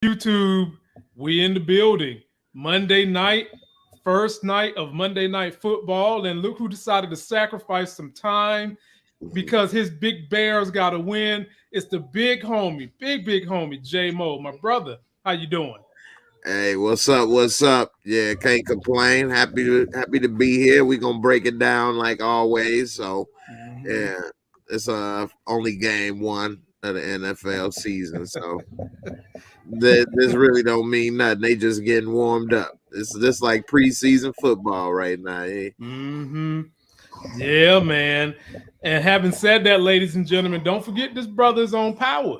YouTube, we in the building. Monday night, first night of Monday Night Football, and look who decided to sacrifice some time because his big Bears got to win. It's the big homie, J Mo, my brother. How you doing? Hey, what's up? What's up? Yeah, can't complain. Happy to be here. We gonna break it down like always. So, yeah, it's only game one of the NFL season. So this really don't mean nothing. They just getting warmed up. It's just like preseason football right now. Eh? Yeah, man. And having said that, ladies and gentlemen, don't forget this brother's on power.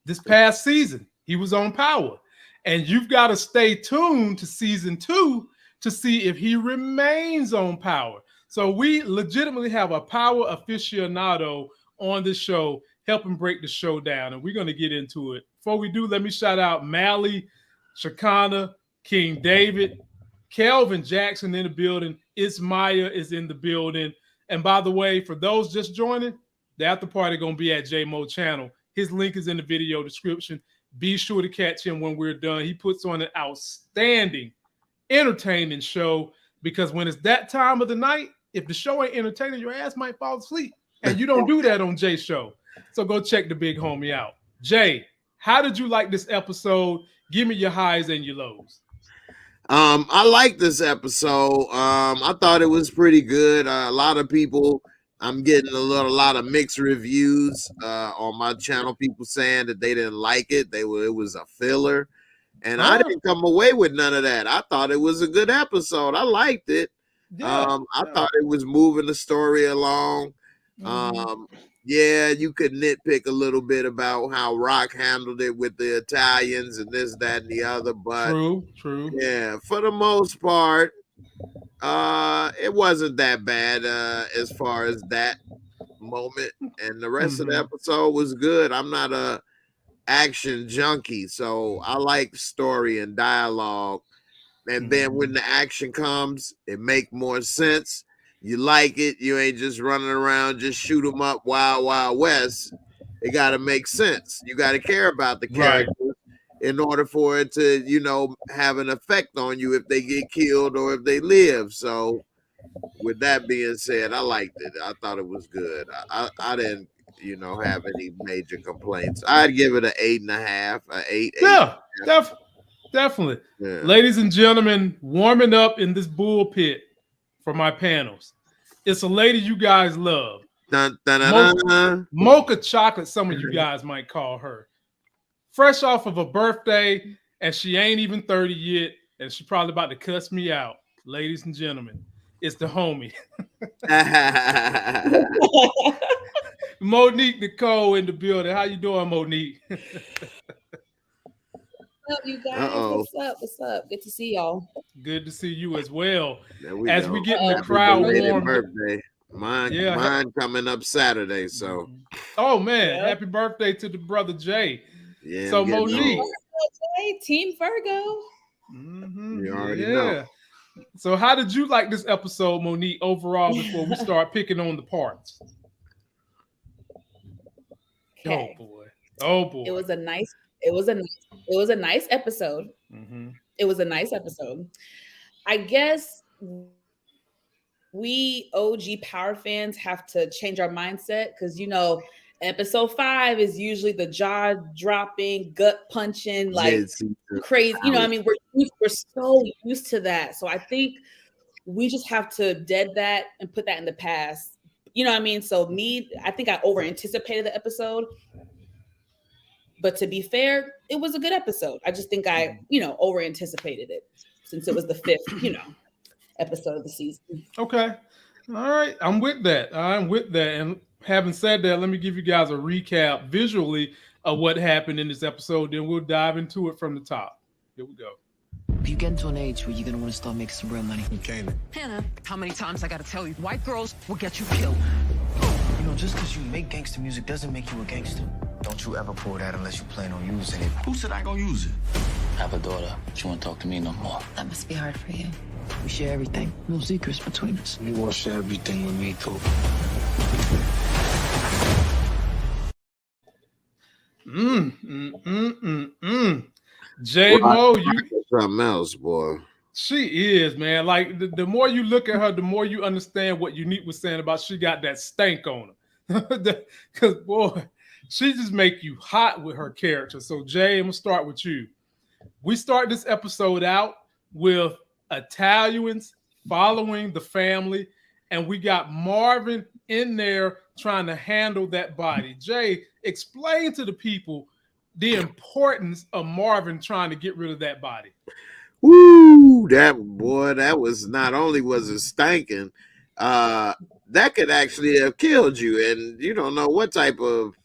This past season, he was on power. And you've got to stay tuned to season 2 to see if he remains on power. So we legitimately have a power aficionado on the show, helping break the show down. And we're going to get into it. Before we do, let me shout out Mally, Shakana, King David, Kelvin Jackson in the building. Ismaya is in the building. And by the way, for those just joining, the after party going to be at JMO Channel. His link is in the video description. Be sure to catch him when we're done. He puts on an outstanding, entertaining show because when it's that time of the night, if the show ain't entertaining, your ass might fall asleep. And you don't do that on Jay's show. So go check the big homie out. Jay, how did you like this episode? Give me your highs and your lows. I like this episode. I thought it was pretty good. A lot of people, I'm getting a lot of mixed reviews on my channel. People saying that they didn't like it. It was a filler, and I didn't come away with none of that. I thought it was a good episode. I liked it. I thought it was moving the story along. Yeah, you could nitpick a little bit about how Rock handled it with the Italians and this, that, and the other, but true. Yeah, for the most part, it wasn't that bad as far as that moment, and the rest of the episode was good. I'm not a action junkie, so I like story and dialogue, and then when the action comes, it make more sense. You like it. You ain't just running around, just shoot them up wild west. It got to make sense. You got to care about the characters in order for it to, have an effect on you if they get killed or if they live. So with that being said, I liked it. I thought it was good. I didn't, have any major complaints. I'd give it an 8.5, an 8. Yeah, definitely. Yeah. Ladies and gentlemen, warming up in this bull pit for my panels. It's a lady you guys love. Mocha Chocolate, some of you guys might call her. Fresh off of a birthday, and she ain't even 30 yet, and she's probably about to cuss me out. Ladies and gentlemen, it's the homie. Monique Nicole in the building. How you doing, Monique? What's up, you guys? What's up? Good to see y'all. Good to see you as well. We get in the crowd warm. Birthday. Mine coming up Saturday. So, oh man, happy birthday to the brother Jay. Yeah. So Monique, Team Virgo. You already know. So how did you like this episode, Monique? Overall, before we start picking on the parts. Okay. Oh boy. It was a nice episode. It was a nice episode. I guess we OG Power fans have to change our mindset because episode 5 is usually the jaw-dropping, gut-punching, like crazy. We're so used to that. So I think we just have to dead that and put that in the past. So I think I over-anticipated the episode. But to be fair, it was a good episode. I just think I, over-anticipated it since it was the 5th, episode of the season. Okay. All right. I'm with that. And having said that, let me give you guys a recap visually of what happened in this episode. Then we'll dive into it from the top. Here we go. You get into an age where you're going to want to start making some real money. Kanan. Hannah, how many times I got to tell you, white girls will get you killed. Just because you make gangster music doesn't make you a gangster. Don't you ever pull that unless you plan on using it. Who said I gonna use it? I have a daughter. She won't talk to me no more. That must be hard for you. We share everything. No secrets between us. You won't share everything with me, too. J Mo, something else, boy. She is, man. Like the more you look at her, the more you understand what Unique was saying about she got that stank on her. Because boy, she just make you hot with her character. So Jay, I'm gonna start with you. We start this episode out with Italians following the family, and we got Marvin in there trying to handle that body. Jay, explain to the people the importance of Marvin trying to get rid of that body. Woo! That was not only was it stinking, that could actually have killed you, and you don't know what type of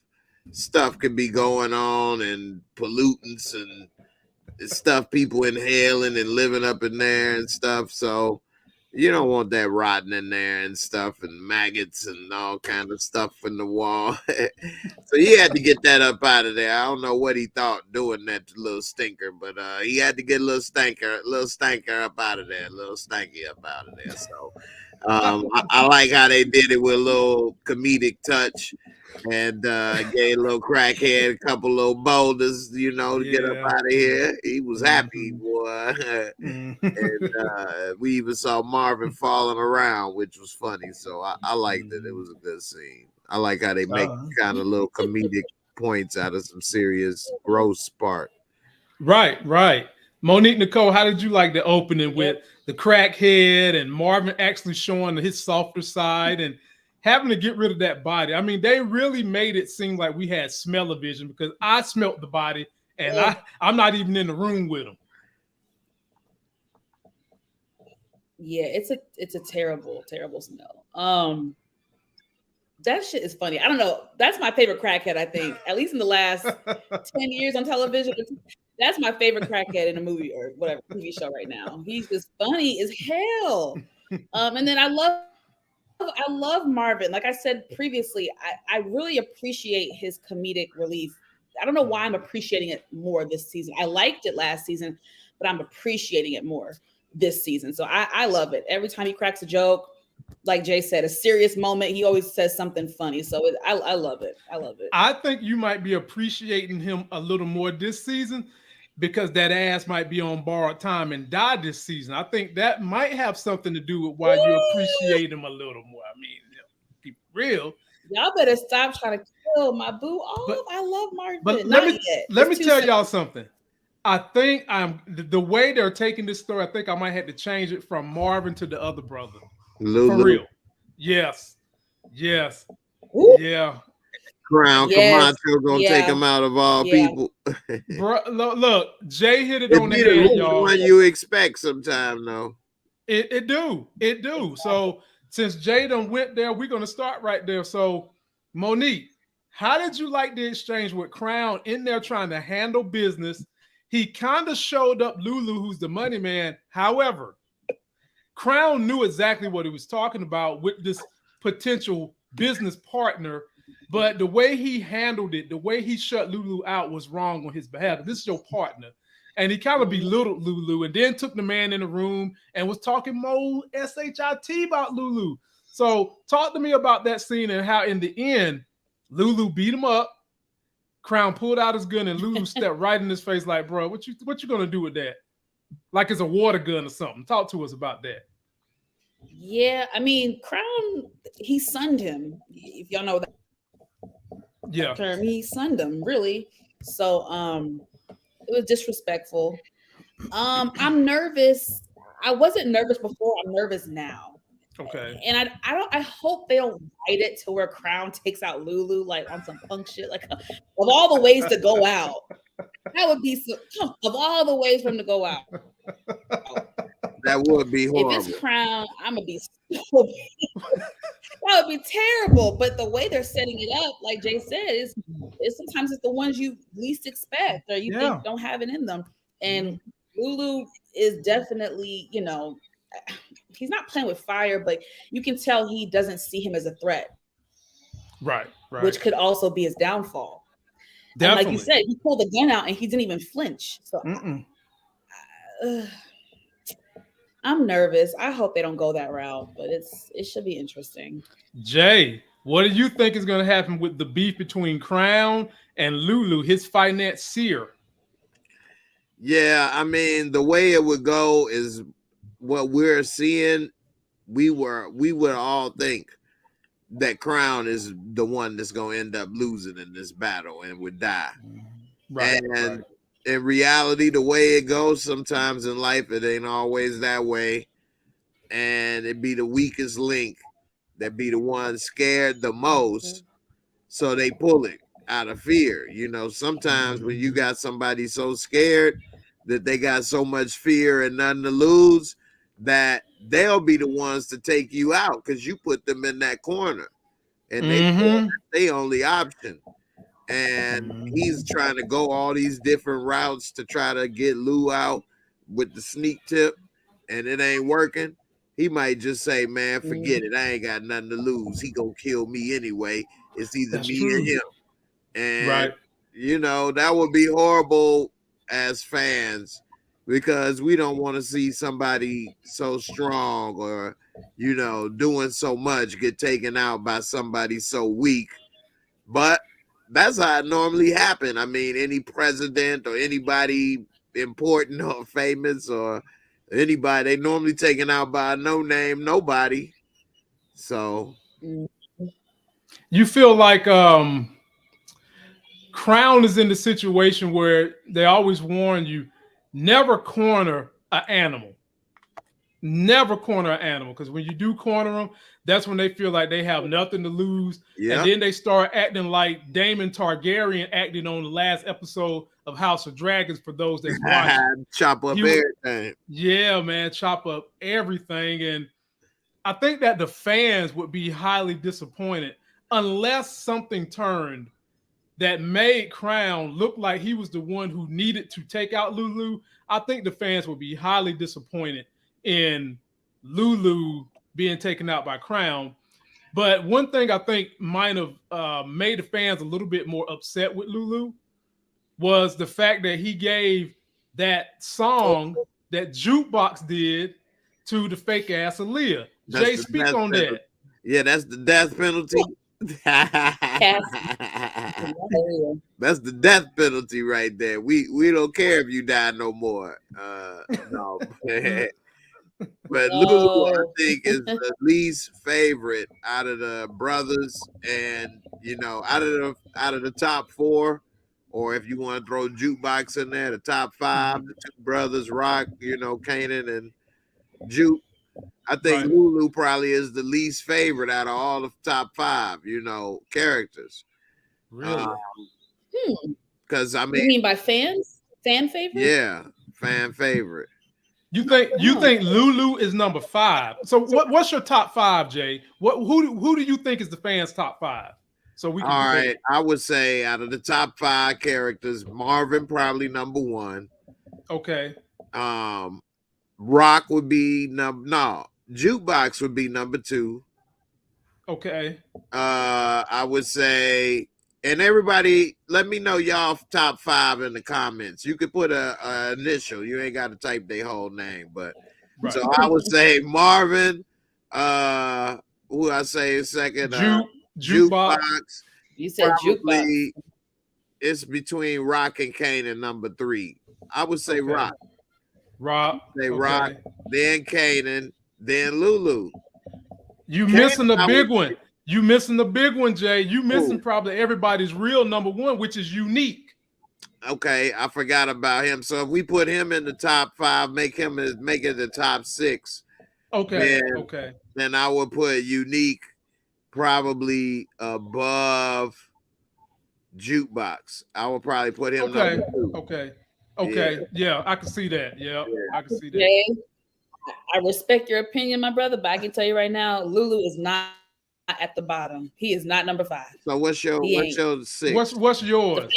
stuff could be going on, and pollutants and stuff people inhaling and living up in there and stuff. So you don't want that rotting in there and stuff, and maggots and all kind of stuff in the wall. So he had to get that up out of there. I don't know what he thought doing that little stinker, but he had to get a little stanker up out of there, a little stanky up out of there. So I like how they did it with a little comedic touch, and gave a little crackhead a couple little boulders, to get up out of here. He was happy, boy. And we even saw Marvin falling around, which was funny. So I liked it. It was a good scene. I like how they make kind of little comedic points out of some serious gross part. Right. Monique Nicole, how did you like the opening with the crackhead and Marvin actually showing his softer side and having to get rid of that body? I mean, they really made it seem like we had smell-o-vision, because I smelt the body, and I'm not even in the room with him. Yeah, it's a terrible, terrible smell. That shit is funny. I don't know. That's my favorite crackhead, I think, at least in the last 10 years on television. That's my favorite crackhead in a movie or whatever TV show right now. He's just funny as hell. And then I love Marvin. Like I said previously, I really appreciate his comedic relief. I don't know why I'm appreciating it more this season. I liked it last season, but I'm appreciating it more this season. So I love it. Every time he cracks a joke, like Jay said, a serious moment, he always says something funny. So I love it. I love it. I think you might be appreciating him a little more this season because that ass might be on borrowed time and die this season. I think that might have something to do with why you appreciate him a little more. I mean, be real. Y'all better stop trying to kill my boo. Oh, I love Marvin. But let me tell y'all something. I think the way they're taking this story, I think I might have to change it from Marvin to the other brother. Lulu. For real. Yes. Ooh. Yeah. Crown Camacho gonna take him out of all people. Bro, look, Jay hit it on the head, y'all. One you expect sometime, though. It do. So since Jay done went there, we're gonna start right there. So Monique, how did you like the exchange with Crown in there trying to handle business? He kind of showed up Lulu, who's the money man. However, Crown knew exactly what he was talking about with this potential business partner, but the way he handled it, the way he shut Lulu out was wrong on his behalf. This is your partner. And he kind of belittled Lulu and then took the man in the room and was talking more shit about Lulu. So talk to me about that scene and how in the end, Lulu beat him up. Crown pulled out his gun and Lulu stepped right in his face like, bro, what you gonna do with that? Like it's a water gun or something. Talk to us about that. Yeah, I mean, Crown, he sunned him. If y'all know that term, he sunned him, really. So it was disrespectful. I'm nervous. I wasn't nervous before. I'm nervous now. Okay. And I hope they don't write it to where Crown takes out Lulu like on some punk shit. Like of all the ways to go out, that would be of all the ways for him to go out. That would be horrible. If it's Crown, I'm gonna be so that would be terrible. But the way they're setting it up, like Jay said, is sometimes it's the ones you least expect or you think don't have it in them. And Lulu is definitely, he's not playing with fire, but you can tell he doesn't see him as a threat. Right. Which could also be his downfall. And like you said, he pulled the gun out and he didn't even flinch. So I'm nervous. I hope they don't go that route, but it should be interesting. Jay, what do you think is going to happen with the beef between Crown and Lulu, his financier? Yeah, I mean, the way it would go is what we're seeing. We would all think that Crown is the one that's gonna end up losing in this battle and would die. And in reality, the way it goes sometimes in life, it ain't always that way. And it be the weakest link that be the one scared the most. So they pull it out of fear. You know, sometimes when you got somebody so scared that they got so much fear and nothing to lose, that they'll be the ones to take you out because you put them in that corner. And they their only option. And he's trying to go all these different routes to try to get Lou out with the sneak tip, and it ain't working. He might just say, man, forget it. I ain't got nothing to lose. He gonna kill me anyway. It's either me or him. And you know, that would be horrible as fans because we don't want to see somebody so strong or, you know, doing so much get taken out by somebody so weak. But that's how it normally happens. I mean, any president or anybody important or famous or anybody, they normally taken out by a no-name nobody. So you feel like Crown is in the situation where they always warn you, never corner an animal. Never corner an animal, because when you do corner them, that's when they feel like they have nothing to lose. Yep. And then they start acting like Daemon Targaryen acted on the last episode of House of Dragons for those that's watching. Chop up everything. Yeah, man, chop up everything. And I think that the fans would be highly disappointed unless something turned that made Crown look like he was the one who needed to take out Lulu. I think the fans would be highly disappointed in Lulu being taken out by Crown. But one thing I think might have made the fans a little bit more upset with Lulu was the fact that he gave that song that Jukebox did to the fake ass Aaliyah. Jay, speak on that. Yeah, that's the death penalty. That's the death penalty right there. We don't care if you die no more. No. But Lulu, I think, is the least favorite out of the brothers, and you know, out of the top four, or if you want to throw Jukebox in there, the top five, the two brothers, Rock, you know, Kanan and Juke. I think Lulu probably is the least favorite out of all the top five, you know, characters. Really? Because I mean, you mean by fans? Fan favorite? Yeah, fan favorite. You think Lulu is number 5? So what's your top 5, Jay? Who do you think is the fans' top 5? So we can. All right, I would say out of the top 5 characters, Marvin probably number 1. Okay. Rock would be Jukebox would be number 2. Okay. I would say, and everybody, let me know y'all top 5 in the comments. You could put a initial. You ain't got to type their whole name, but so I would say Marvin. Who I say second? Jukebox. You said Jukebox. It's between Rock and Kanan, number 3. I would say Rock. Say Rock, then Kanan, then Lulu. You missing the big one. You missing the big one, Jay. You missing probably everybody's real number 1, which is Unique. Okay, I forgot about him. So if we put him in the top 5, make it the top 6. Okay. Then I would put Unique probably above Jukebox. I would probably put him number 2. Okay. Yeah, I can see that. Yeah, I can see that. Jay, I respect your opinion, my brother, but I can tell you right now, Lulu is not at the bottom. He is not number 5. So what's your 6? What's yours?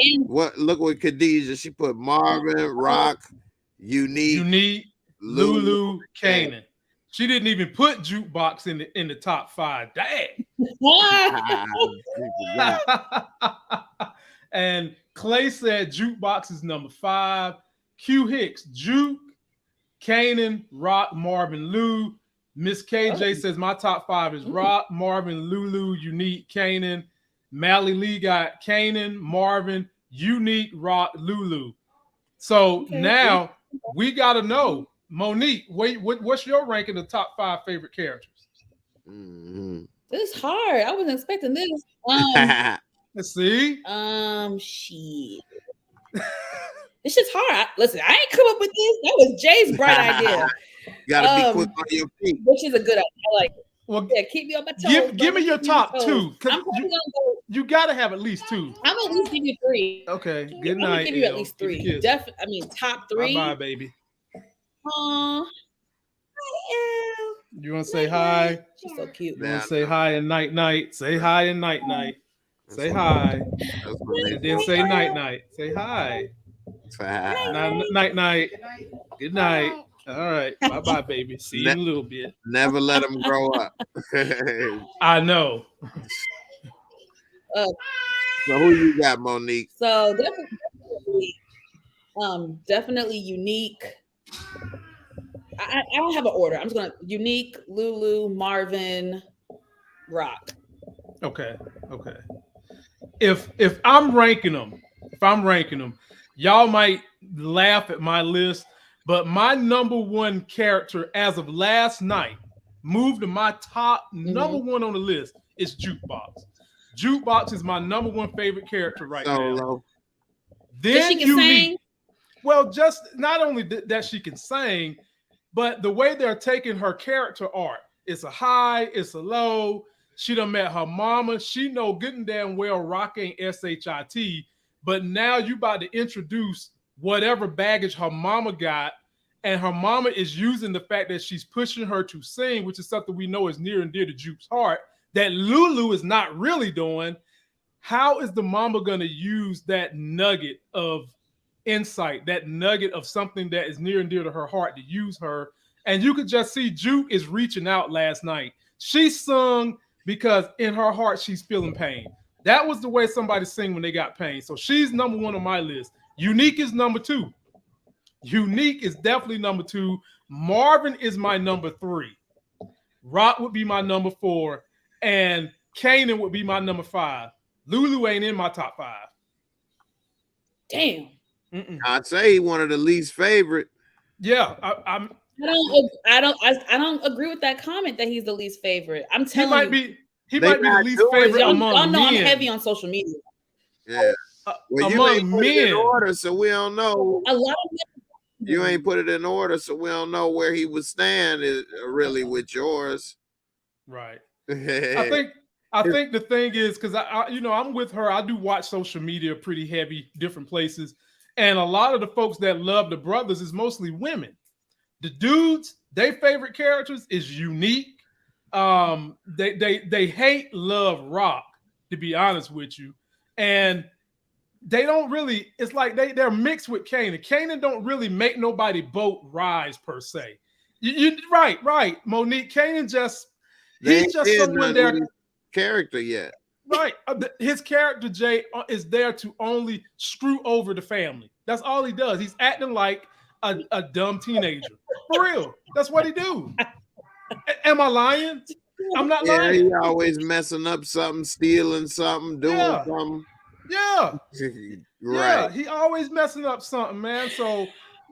Look what Khadijah, she put Marvin, Rock, Unique, Lulu, Kanan. She didn't even put Jukebox in the top 5. Dang. And Clay said Jukebox is number 5. Q Hicks, Juke, Kanan, Rock, Marvin, Lou. Miss KJ says my top 5 is Rock, Marvin, Lulu, Unique, Kanan. Mally Lee got Kanan, Marvin, Unique, Rock, Lulu. So now we got to know, Monique, what's your ranking of the top 5 favorite characters? This is hard. I wasn't expecting this. Let's see. Shit. This shit's hard. Listen, I ain't come up with this. That was Jay's bright idea. You gotta be quick on your feet. Which is a good idea. I like it. Well, yeah, keep me on my toes. Give me your top 2. You got to have at least 2. I'm at least give you 3. Okay. Good night. Give you at least 3. I mean, top 3. Bye, baby. Hi, You want to say hi? She's so cute. You want to say hi and night. Say hi and night. Say hi. And then say night. Say hi. Night. Good night. All right. Bye, baby. See you in a little bit. Never let them grow up. I know. So who you got, Monique? So definitely unique. I don't have an order. I'm just gonna unique, Lulu, Marvin, Rock. Okay. If I'm ranking them, y'all might laugh at my list, but my number 1 character as of last night, moved to my top number 1 on the list, is Jukebox. Jukebox is my number 1 favorite character right now. Then she can sing? Well, just not only that she can sing, but the way they're taking her character art, it's a high, it's a low. She done met her mama. She know good and damn well Rock ain't SHIT, but now you about to introduce whatever baggage her mama got, and her mama is using the fact that she's pushing her to sing, which is something we know is near and dear to Juke's heart, that Lulu is not really doing. How is the mama going to use that nugget of insight, that nugget of something that is near and dear to her heart, to use her? And you could just see Juke is reaching out last night. She sung because in her heart she's feeling pain. That was the way somebody sing when they got pain. So she's number 1 on my list. Unique is number 2. Unique is definitely number 2. Marvin is my number 3. Rock would be my number 4. And Kanan would be my number 5. Lulu ain't in my top 5. Damn. I'd say he one of the least favorite. Yeah, I don't agree with that comment that he's the least favorite. I'm telling you, he might be the least favorite among men. I'm heavy on social media. Yeah. Well, you ain't put it in order, so we don't know. A lot of men. You ain't put it in order, so we don't know where he would stand really with yours. Right. I think the thing is, because I'm with her. I do watch social media pretty heavy, different places, and a lot of the folks that love the brothers is mostly women. The dudes, their favorite characters is Unique. They hate, love Rock, to be honest with you, and they don't really. It's like they're mixed with Kanan. Kanan don't really make nobody boat rise per se. You right, Monique. Kanan he's just someone there. Character yet. Right. His character, Jay, is there to only screw over the family. That's all he does. He's acting like a dumb teenager. For real. That's what he do. Am I lying? I'm not lying. He always messing up something, stealing something, doing something. Yeah. Right. Yeah, he always messing up something, man. So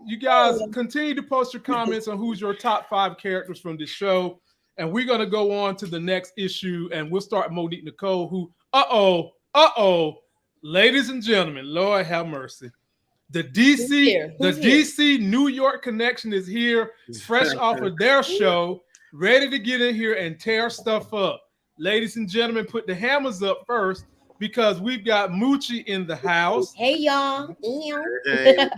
you guys continue to post your comments on who's your top 5 characters from this show. And we're going to go on to the next issue, and we'll start Monique Nicole, who, ladies and gentlemen, Lord have mercy. The DC New York connection is here, fresh off of their show, ready to get in here and tear stuff up. Ladies and gentlemen, put the hammers up first, because we've got Moochie in the house. Hey, y'all. Then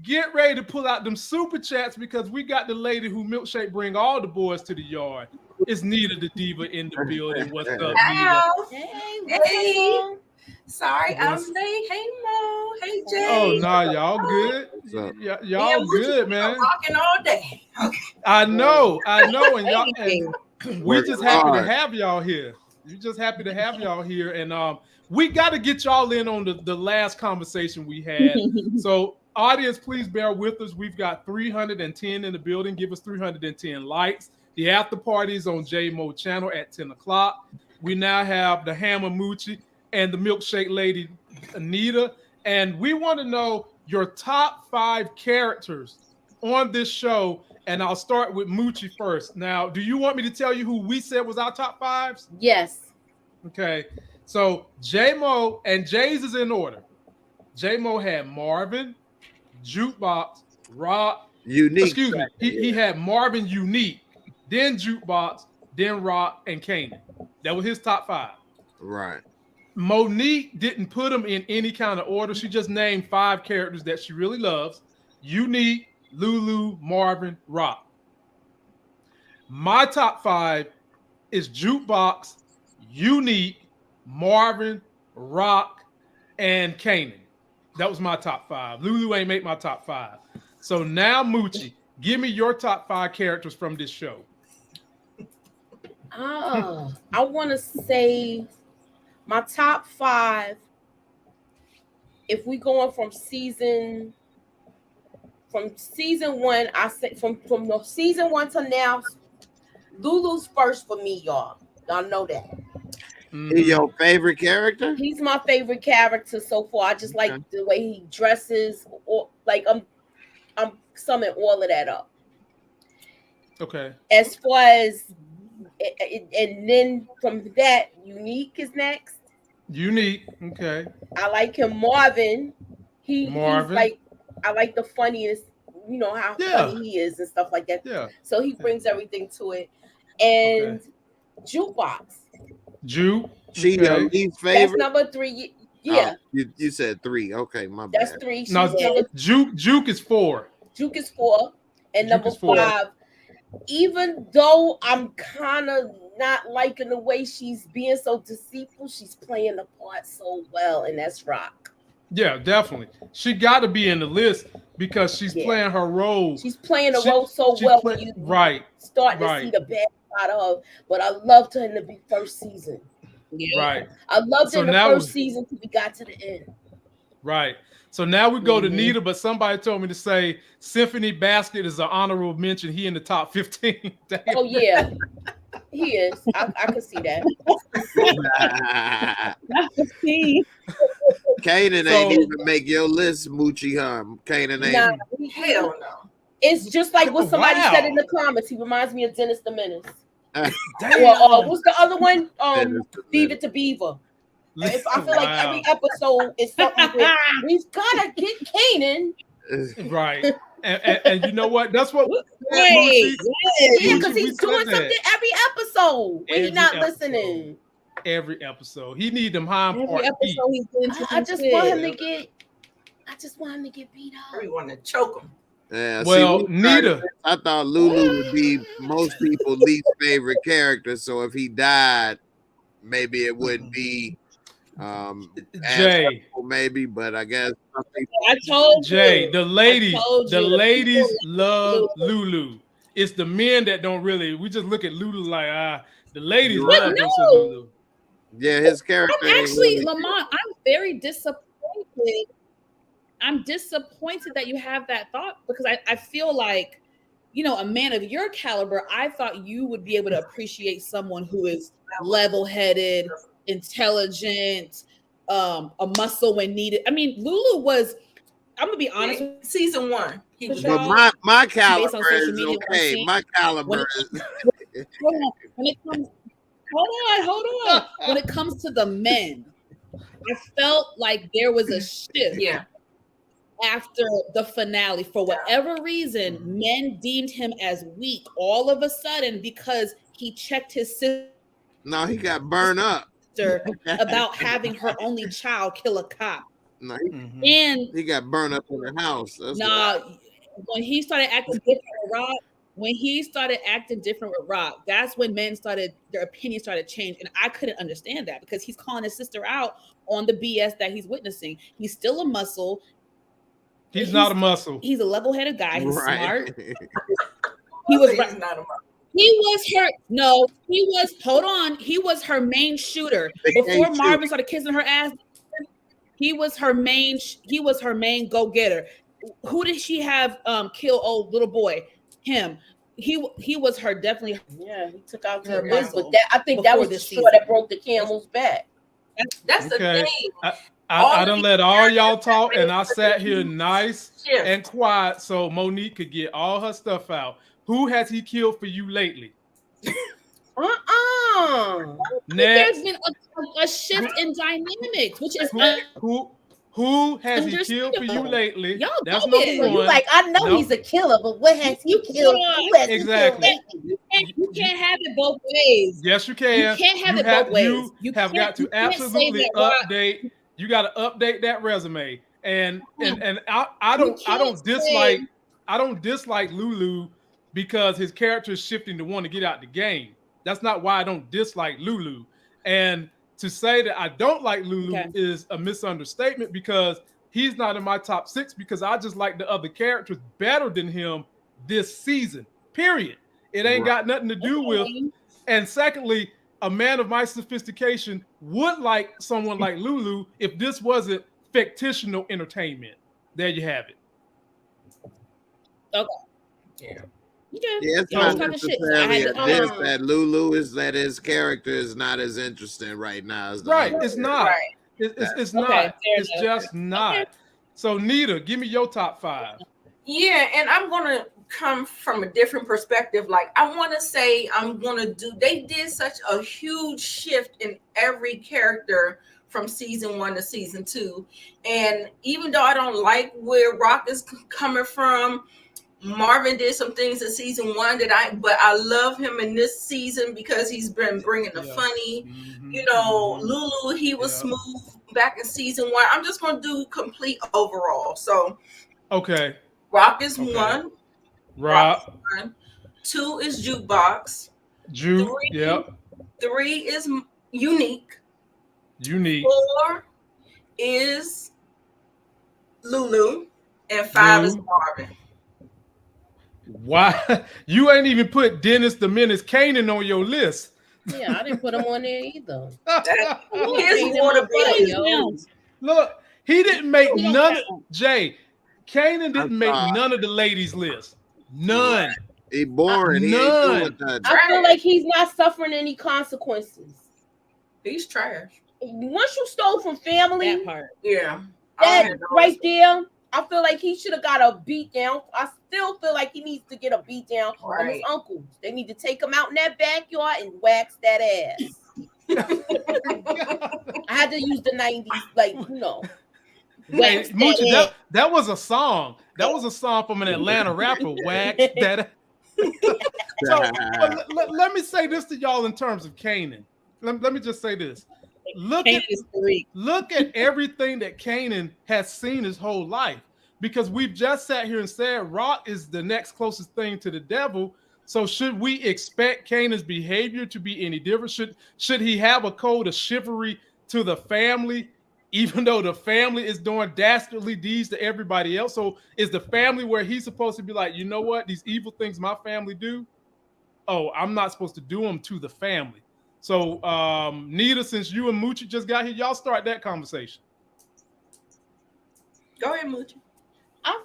get ready to pull out them super chats, because we got the lady who milkshake bring all the boys to the yard. It's Nita the Diva in the building. What's up, Nita? Hey. Sorry, I'm late. Hey, Mo. Hey, Jay. Oh, no, y'all good? Y'all good, man. Talking all day. Okay. I know, and y'all. And we just happy to have y'all here. We're just happy to have y'all here, and we got to get y'all in on the last conversation we had. So, audience, please bear with us. We've got 310 in the building. Give us 310 likes. The after party is on Moochie Channel at 10 o'clock. We now have the Hammer Moochie and the milkshake lady Anita, And we want to know your top 5 characters on this show. And I'll start with Moochie first. Now, do you want me to tell you who we said was our top 5s? Yes. Okay. So J-Mo, and Jay's is in order. J-Mo had Marvin, Jukebox, Rock. Unique. Excuse me. He had Marvin, Unique, then Jukebox, then Rock, and Kanan. That was his top 5. Right. Monique didn't put them in any kind of order. She just named 5 characters that she really loves. Unique, Lulu, Marvin, Rock. My top 5 is Jukebox, Unique, Marvin, Rock, and Kanan. That was my top 5. Lulu ain't make my top 5. So now, Moochie, give me your top 5 characters from this show. I want to say my top 5. If we going from season 1, I say from the season 1 to now, Lulu's first for me, y'all. Y'all know that. He your favorite character? He's my favorite character so far. I just like the way he dresses. Or like I'm summing all of that up. Okay. As far as and then from that, Unique is next. Unique. Okay. I like him. Marvin. He's Marvin. like, I like the funniest, you know, how funny he is and stuff like that. Yeah. So he brings everything to it. And Jukebox. Juke. She your least favorite? That's number 3. Yeah. Oh, you said 3. Okay, my bad. That's 3. No, Juke is 4. Juke is 4. And Juke number 5, even though I'm kind of not liking the way she's being so deceitful, she's playing the part so well, and that's Rock. Yeah, definitely. She got to be in the list because she's playing her role. She's playing the role so well when you start to see the bad side of her. But I loved her in the first season. Yeah. Right. I loved her in the first season till we got to the end. Right. So now we go to Nita, but somebody told me to say Symphony Basket is an honorable mention. He in the top 15. Damn. Oh, yeah. He is. I can see that. Kanan ain't even make your list, Moochie. Kanan ain't. Nah, hell no. It's just like what somebody said in the comments. He reminds me of Dennis the Menace. Well, what's the other one? Beaver to Beaver. If I feel like every episode is something with, we've gotta get Kanan. Right. And you know what? That's what because he's doing something every episode when he's not listening. Every episode. He need them hind part. I just want him to get beat up. We want to choke him. Yeah, well, Nita. I thought Lulu would be most people's least favorite character. So if he died, maybe it would be Jay, maybe, but I guess I told Jay, you. the ladies love Lulu. It's the men that don't really. We just look at Lulu like the ladies love Lulu. Yeah, his character. Actually, Lamont, I'm very disappointed. I'm disappointed that you have that thought because I feel like, you know, a man of your caliber, I thought you would be able to appreciate someone who is level-headed, intelligent, a muscle when needed. I mean, Lulu was, I'm gonna be honest, season 1. But my caliber is okay. My caliber is hold on. When it comes to the men, I felt like there was a shift. Yeah. After the finale, for whatever reason, men deemed him as weak all of a sudden because he checked his sister. No, he got burned up about having her only child kill a cop. No, and he got burned up in the house. When he started acting different with Rock, that's when men started, their opinions started to change. And I couldn't understand that because he's calling his sister out on the BS that he's witnessing. He's still a muscle. He's not a muscle. He's a level-headed guy. He's smart. He was not a muscle. He was her main shooter. Before Marvin started kissing her ass, he was her main go-getter. Who did she have kill old little boy? Him. He was her definitely. Yeah, he took out her muscle. But I think that was the straw that broke the camel's back. That's the thing. I done let all y'all talk, and I sat here nice and quiet so Monique could get all her stuff out. Who has he killed for you lately? There's been a shift in dynamics, which is who has he killed for you lately? Y'all That's know number it. one. You like, I know he's a killer, but what has he killed? Who has Exactly. You can't have it both ways. Yes, you can. You can't have it both ways. You have got to absolutely update. You got to update that resume. And I don't dislike Lulu because his character is shifting to want to get out the game. That's not why I don't dislike Lulu. And to say that I don't like Lulu is a misunderstatement because he's not in my top 6 because I just like the other characters better than him this season, period. It ain't got nothing to do with. And secondly, a man of my sophistication would like someone like Lulu if this wasn't fictional entertainment. There you have it. Okay. Yeah. Yeah, it's not necessarily that Lulu is that his character is not as interesting right now as the other. It's not. It's not. It's just not. So Nita, give me your top 5. Yeah, and I'm gonna come from a different perspective. Like I want to say, they did such a huge shift in every character from season 1 to season 2, and even though I don't like where Rock is coming from. Marvin did some things in season 1 but I love him in this season because he's been bringing the funny. You know, Lulu, he was smooth back in season 1. I'm just going to do complete overall. So, Rock is 1. Rock. 2 is Jukebox. 3 is Unique. 4 is Lulu. And 5 is Marvin. Why you ain't even put Dennis the Menace Kanan on your list? Yeah, I didn't put him on there either. Look, he didn't make none of Kanan didn't make none of the ladies' list. None. He boring. None. I feel like he's not suffering any consequences. He's trash. Once you stole from family, that part. That right there. I feel like he should have got a beat down. I still feel like he needs to get a beat down from his uncles. They need to take him out in that backyard and wax that ass. I had to use the 90s, Wax Moochie, that was a song. That was a song from an Atlanta rapper. Wax that. So let me say this to y'all in terms of Kanan. Let me just say this. Look at everything that Kanan has seen his whole life, because we've just sat here and said Rock is the next closest thing to the devil. So should we expect Kanan's behavior to be any different? Should he have a code of chivalry to the family, even though the family is doing dastardly deeds to everybody else? So is the family where he's supposed to be like, you know what, these evil things my family do, oh, I'm not supposed to do them to the family. So, Nita, since you and Moochie just got here, y'all start that conversation. Go ahead, Moochie. I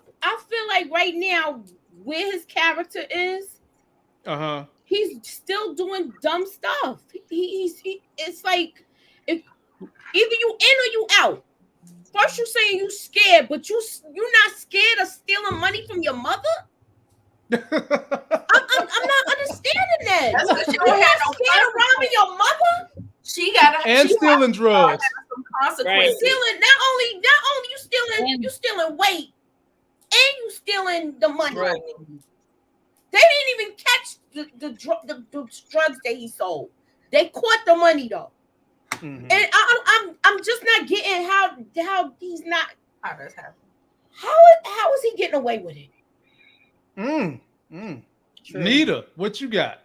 feel like right now, where his character is, he's still doing dumb stuff. It's like, if either you in or you out. First you saying you scared, but you're not scared of stealing money from your mother? I'm not understanding that. That's because she don't have no scared of robbing your mother. She got and stealing drugs. Some consequences. Stealing not only you stealing weight, and you stealing the money. Right. They didn't even catch the drugs that he sold. They caught the money though. Mm-hmm. And I'm just not getting how he's not. How does happen? How is he getting away with it? Nita, what you got?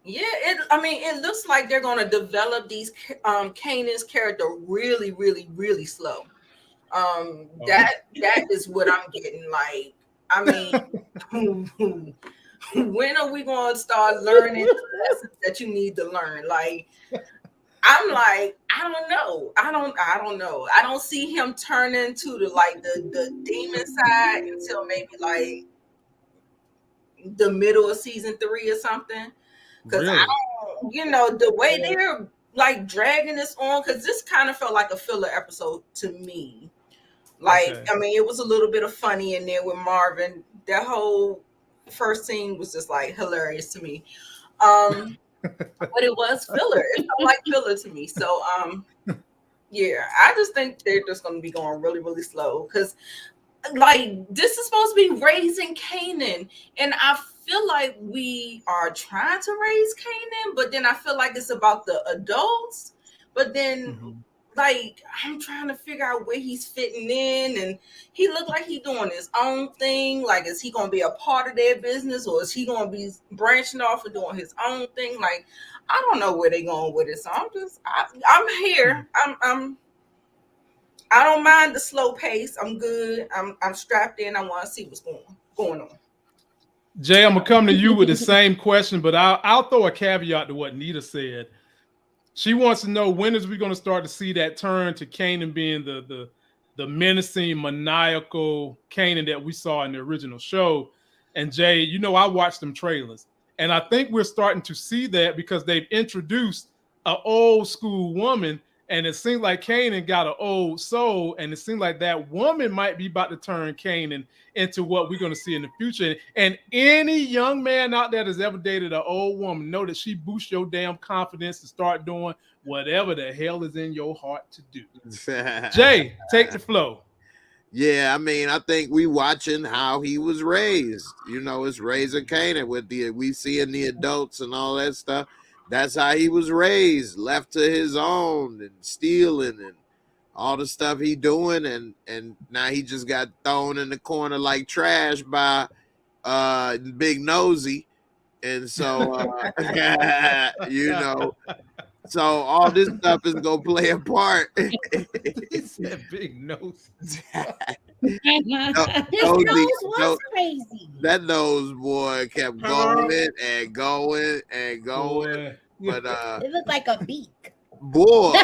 Yeah, it looks like they're going to develop these Kanan's character really, really, really slow. That is what I'm getting. Like, I mean, when are we going to start learning the lessons that you need to learn? Like, I'm like, I don't know. I don't know. I don't see him turn into the demon side until maybe like the middle of season 3 or something. Because I don't, the way they're like dragging this on? Because this kind of felt like a filler episode to me. Like, okay. I mean, it was a little bit of funny in there with Marvin. That whole first scene was just like hilarious to me. But it was filler. It felt like filler to me. So, yeah, I just think they're just going to be going really, really slow because, like, this is supposed to be raising Kanan, and I feel like we are trying to raise Kanan, but then I feel like it's about the adults. But then, like, I'm trying to figure out where he's fitting in, and he looked like he's doing his own thing. Like, is he going to be a part of their business, or is he going to be branching off and doing his own thing? Like, I don't know where they're going with it. So I'm here. I don't mind the slow pace. I'm good. I'm strapped in. I want to see what's going on. Jay, I'm gonna come to you with the same question, but I'll throw a caveat to what Nita said. She wants to know, when is we going to start to see that turn to Kanan being the menacing, maniacal Kanan that we saw in the original show? And Jay, you know, I watched them trailers, and I think we're starting to see that because they've introduced an old school woman, and it seems like Kanan got an old soul, and it seems like that woman might be about to turn Kanan into what we're going to see in the future. And any young man out there that's ever dated an old woman know that she boosts your damn confidence to start doing whatever the hell is in your heart to do. Jay, take the flow. Yeah, I mean, I think we watching how he was raised. You know, it's raising Kanan with we seeing the adults and all that stuff. That's how he was raised, left to his own and stealing and all the stuff he doing. And now he just got thrown in the corner like trash by Big Nosy. And so, you know, so all this stuff is going to play a part. He said Big Nose. His nose was crazy. That nose boy kept going and going and going. But it looked like a beak. Boy,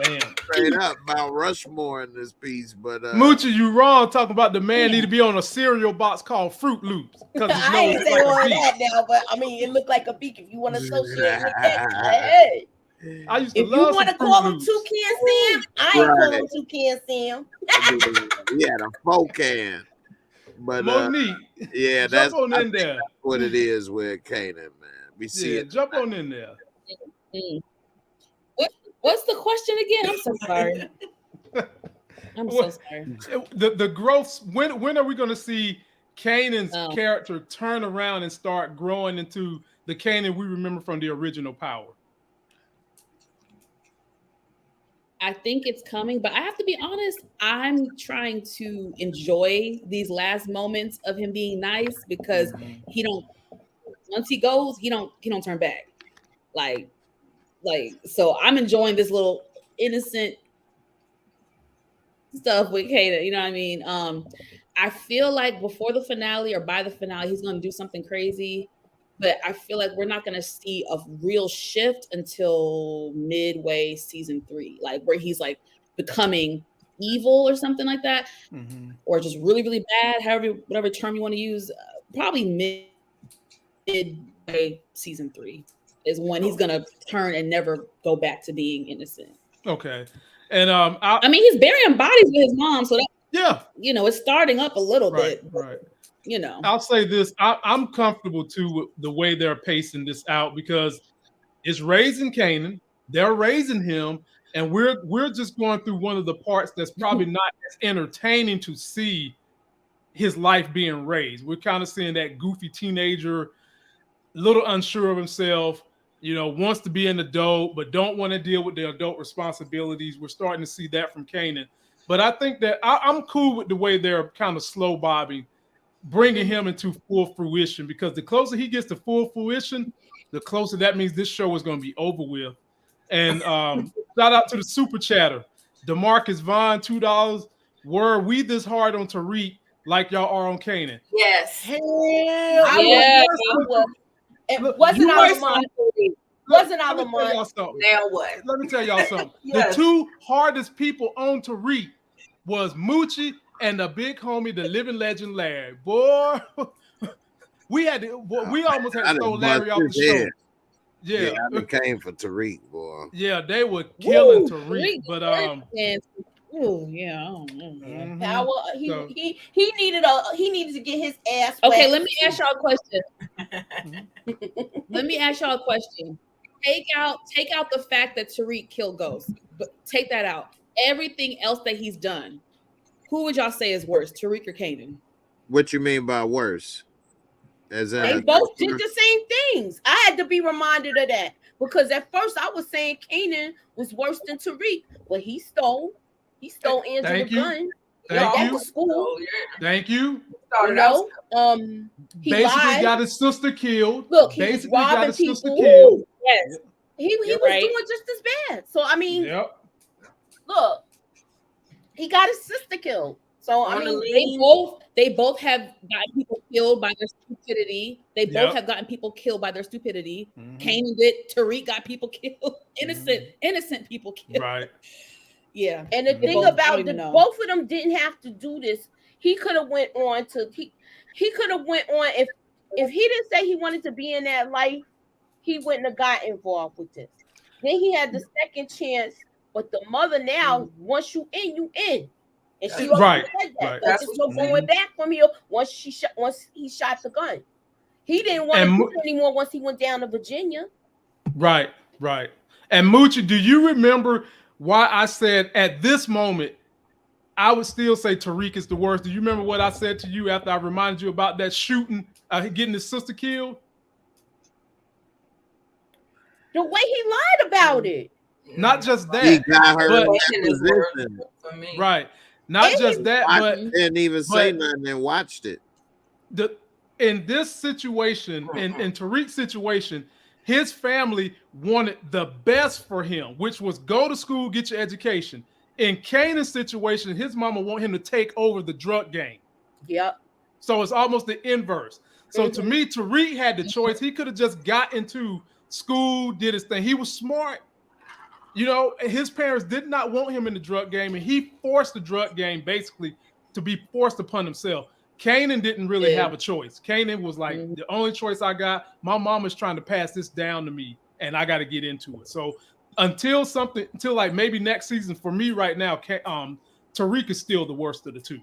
damn. Straight up Mount Rushmore in this piece. But Moochie, you wrong talking about the man need to be on a cereal box called Fruit Loops. I ain't saying all that now, but I mean it looked like a beak. If you want to associate with that, hey. I used to if you want to call him Toucan Sam, I ain't call him Toucan Sam. Yeah, the folk can. But Monique, yeah, that's in there. That's what it is with Kanan, man. We see it. Jump on in there. What's the question again? I'm so sorry. I'm so sorry. The growth. When are we going to see Kanan's character turn around and start growing into the Kanan we remember from the original Power? I think it's coming, but I have to be honest. I'm trying to enjoy these last moments of him being nice because he don't. Once he goes, he don't turn back. Like, so I'm enjoying this little innocent stuff with Kanan. You know what I mean? I feel like before the finale or by the finale, he's going to do something crazy. But I feel like we're not going to see a real shift until midway season 3, like where he's like becoming evil or something like that, or just really, really bad. Whatever term you want to use, probably midway season 3 is when he's going to turn and never go back to being innocent. Okay, and I mean, he's burying bodies with his mom, so that, you know, it's starting up a little bit, right. You know, I'll say this. I'm comfortable too with the way they're pacing this out because it's raising Kanan. They're raising him, and we're just going through one of the parts that's probably not as entertaining to see his life being raised. We're kind of seeing that goofy teenager, a little unsure of himself, you know, wants to be an adult, but don't want to deal with the adult responsibilities. We're starting to see that from Kanan. But I think that I'm cool with the way they're kind of slow bobbing, bringing him into full fruition, because the closer he gets to full fruition, the closer that means this show is going to be over with. And shout out to the super chatter. DeMarcus Vaughn, $2. Were we this hard on Tariq like y'all are on Kanan? Yes. Hell yeah. It wasn't our Lamont. Wasn't our Lamont. Now what? Let me tell y'all something. Yes. The two hardest people on Tariq was Moochie and the big homie, the living legend Larry. Boy, we almost had to throw Larry off the show. Yeah, I came for Tariq, boy. Yeah, they were killing Tariq, but oh yeah, I don't know. Power. He needed to get his ass. Okay, let me ask y'all a question. Let me ask y'all a question. Take out the fact that Tariq killed Ghost, but take that out. Everything else that he's done, who would y'all say is worse, Tariq or Kanan? What you mean by worse? They both did the same things. I had to be reminded of that because at first I was saying Kanan was worse than Tariq, but he stole Angela's gun. Thank you. School. Thank you. You know, he basically lied. got his sister killed. Look, he basically was robbing got his people. sister killed. Yes, he was doing just as bad. So I mean, look, he got his sister killed. So I mean, they both have gotten people killed by their stupidity. They both have gotten people killed by their stupidity. Kanan did. Tariq got people killed. Innocent people killed. Right. Yeah. And the thing about both of them didn't have to do this. He could have went on to he could have went on if he didn't say he wanted to be in that life, he wouldn't have got involved with this. Then he had the second chance, but the mother now, once you in, you in. And she right. said that. Right. There's no going back from here once he shot the gun. He didn't want to do it anymore once he went down to Virginia. Right, right. And Moochie, do you remember why I said at this moment I would still say Tariq is the worst? Do you remember what I said to you after I reminded you about that shooting, getting his sister killed? The way he lied about it. Not just that. He got her but, in that position. Right. Not just that, but didn't even say nothing and watched it. In this situation, in Tariq's situation, his family wanted the best for him, which was go to school, get your education. In Kanan's situation, his mama want him to take over the drug game. Yep. So it's almost the inverse. So to me, Tariq had the choice. He could have just got into school, did his thing. He was smart. You know, his parents did not want him in the drug game, and he forced the drug game basically to be forced upon himself. Kanan didn't really have a choice. Kanan was like, the only choice I got, my mama's trying to pass this down to me, and I got to get into it. So until like maybe next season, for me right now, Tariq is still the worst of the two.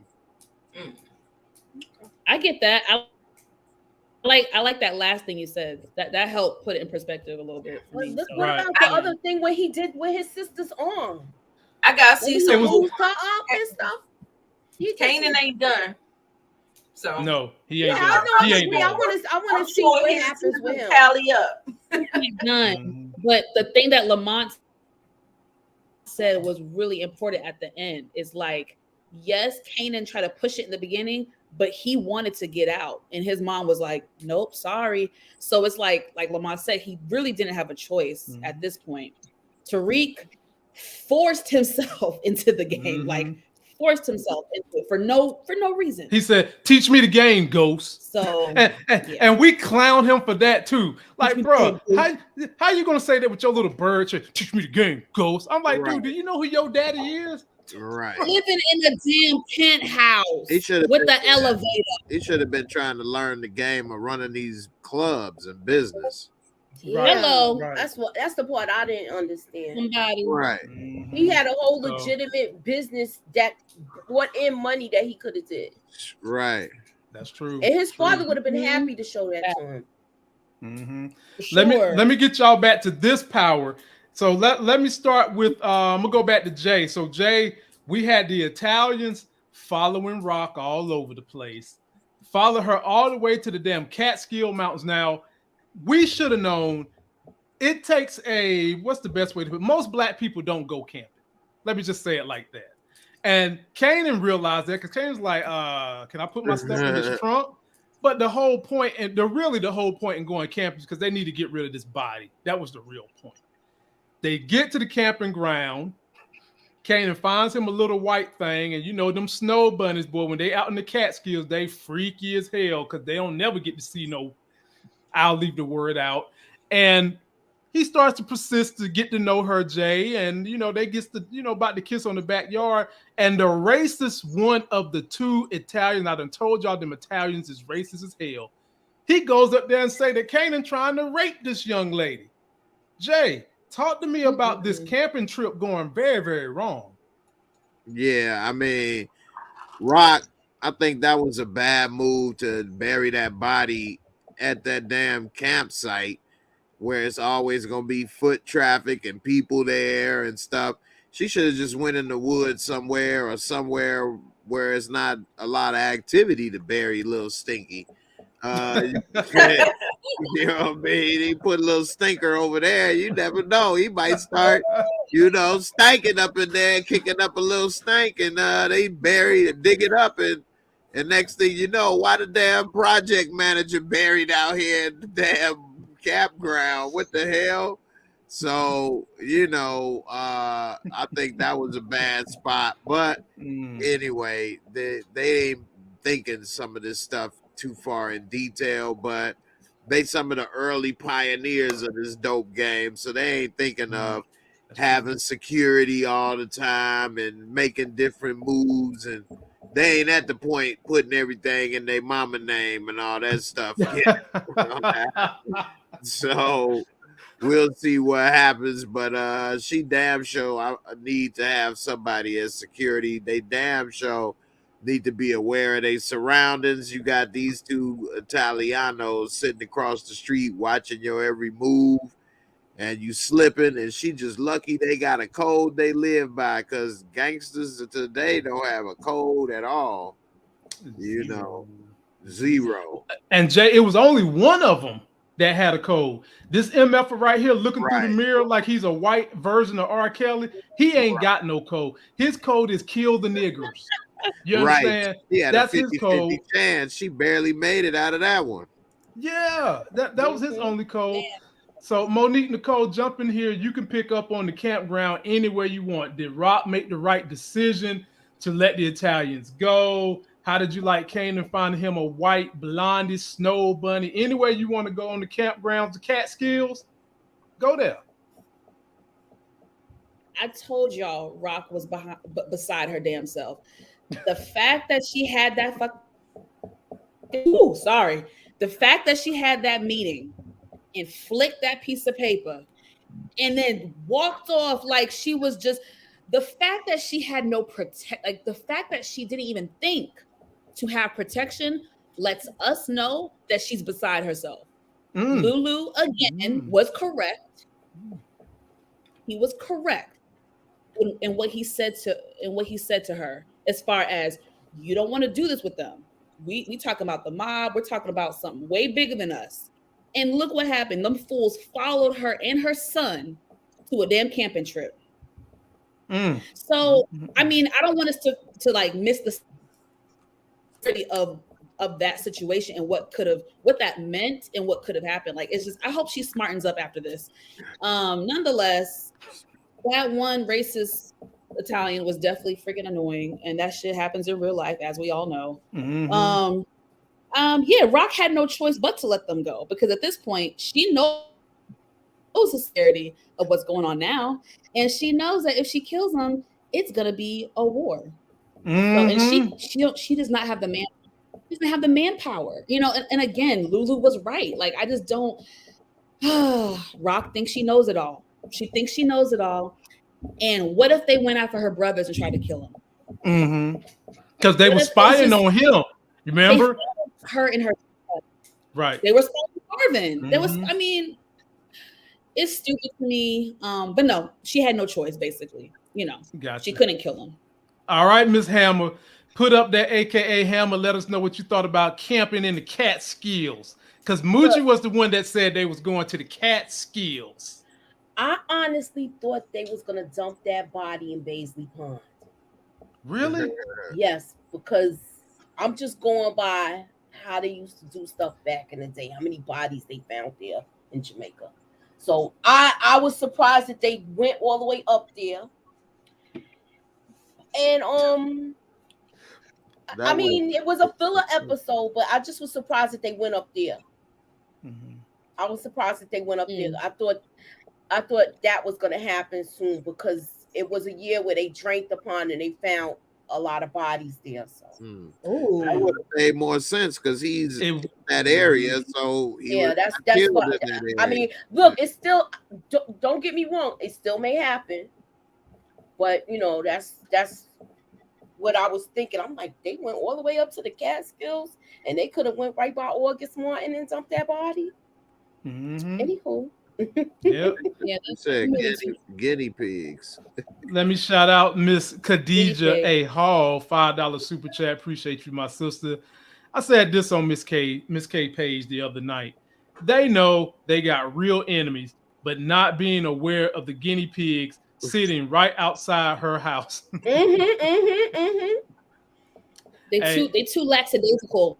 I get that. I like that last thing you said. That helped put it in perspective a little bit. What about the other thing what he did with his sister's arm? I gotta see some moves her up and stuff. Kanan ain't done. So no, he ain't. Yeah, he ain't I want to see what happens with him. Tally up. He's done. But the thing that Lamont said was really important at the end is like, yes, Kanan tried to push it in the beginning, but he wanted to get out, and his mom was like, "Nope, sorry." So it's like Lamont said, he really didn't have a choice at this point. Tariq forced himself into the game, forced himself into it for no reason. He said, "Teach me the game, Ghost." So and we clown him for that too. Like, bro, how you gonna say that with your little bird? Teach me the game, Ghost. I'm like, dude, do you know who your daddy is? Right. Living in a damn penthouse with the elevator. He should have been trying to learn the game of running these clubs and business. Yeah. Hello. Right. That's the part I didn't understand. Right. He had a whole legitimate business that brought in money that he could have did. Right. That's true. And his father would have been happy to show that to him. Sure. Let me get y'all back to this power. So let me start with I'm gonna go back to Jay. So Jay, we had the Italians following Rock all over the place, follow her all the way to the damn Catskill Mountains. Now, we should have known it takes what's the best way to put it? Most black people don't go camping. Let me just say it like that. And Kanan realized that because Kanan's like, can I put my stuff in this trunk? But the whole point, and the whole point in going camping is because they need to get rid of this body. That was the real point. They get to the camping ground. Kanan finds him a little white thing, and you know them snow bunnies, boy, when they out in the Catskills, they freaky as hell because they don't never get to see no, I'll leave the word out. And he starts to persist to get to know her, Jay, and you know, they get to, you know, about to kiss on the backyard. And the racist one of the two Italians, I done told y'all them Italians is racist as hell. He goes up there and say that Kanan trying to rape this young lady. Jay, talk to me about this camping trip going very, very wrong. Yeah, I mean, Rock, I think that was a bad move to bury that body at that damn campsite where it's always going to be foot traffic and people there and stuff. She should have just went in the woods somewhere or somewhere where it's not a lot of activity to bury little Stinky. You know what I mean? He put a little stinker over there. You never know. He might start, stinking up in there, kicking up a little stink, and they bury and dig it up. And next thing you know, why the damn project manager buried out here in the damn campground? What the hell? So, I think that was a bad spot. But anyway, they ain't thinking some of this stuff too far in detail, but they some of the early pioneers of this dope game. So they ain't thinking of having security all the time and making different moves, and they ain't at the point putting everything in their mama name and all that stuff yet. So we'll see what happens, but she damn sure I need to have somebody as security. They damn sure need to be aware of their surroundings. You got these two Italianos sitting across the street watching your every move, and you slipping, and she just lucky they got a code they live by, because gangsters today don't have a code at all. Zero. And Jay, it was only one of them that had a code. This MF right here looking through the mirror like he's a white version of R. Kelly. He ain't got no code. His code is kill the niggers. You understand? Yeah, that's 50, his code. 50 chance. She barely made it out of that one. Yeah, that was his only code. So Monique Nicole, jump in here. You can pick up on the campground anywhere you want. Did Rock make the right decision to let the Italians go? How did you like Kanan finding him a white blondie snow bunny? Anywhere you want to go on the campgrounds, the Catskills, go there. I told y'all Rock was beside her damn self. The fact that she had that the fact that she had that meeting and flicked that piece of paper and then walked off like she was just, the fact that she had no the fact that she didn't even think to have protection lets us know that she's beside herself. Lulu again was correct. He was correct in what he said to her, as far as you don't want to do this with them. We talking about the mob. We're talking about something way bigger than us. And look what happened. Them fools followed her and her son to a damn camping trip. So, I mean, I don't want us to like miss the of that situation and what that meant and what could have happened. Like, it's just, I hope she smartens up after this. Nonetheless, that one racist Italian was definitely freaking annoying, and that shit happens in real life, as we all know. Rock had no choice but to let them go, because at this point she knows the severity of what's going on now, and she knows that if she kills them, it's gonna be a war. So, and she does not have the man. She doesn't have the manpower, And again, Lulu was right. Like, I just don't. Rock thinks she knows it all. She thinks she knows it all. And what if they went after her brothers and tried to kill him? Because they were spying on him. Remember? Her and her. Right. They were starving. There was. I mean, it's stupid to me. But no, she had no choice. Basically, Gotcha. She couldn't kill him. All right, Miss Hammer, put up that AKA Hammer. Let us know what you thought about camping in the Catskills. Because Moochie was the one that said they was going to the Catskills. I honestly thought they was gonna dump that body in Baisley Pond. Really? Yes, because I'm just going by how they used to do stuff back in the day. How many bodies they found there in Jamaica? So I was surprised that they went all the way up there. And I mean, it was a filler episode, but I just was surprised that they went up there. I was surprised that they went up there. I thought that was going to happen soon, because it was a year where they drank the pond and they found a lot of bodies there. So that would have made more sense because he's in that area. So that's what I mean. Look, it's still don't get me wrong, it still may happen, but you know that's what I was thinking. I'm like, they went all the way up to the Catskills, and they could have went right by August Martin and dumped that body. Anywho. Yep. Yeah, said guinea pigs. Let me shout out Miss Khadija A. Hall, $5 super chat. Appreciate you, my sister. I said this on Miss K page the other night. They know they got real enemies, but not being aware of the guinea pigs sitting right outside her house. They too lackadaisical.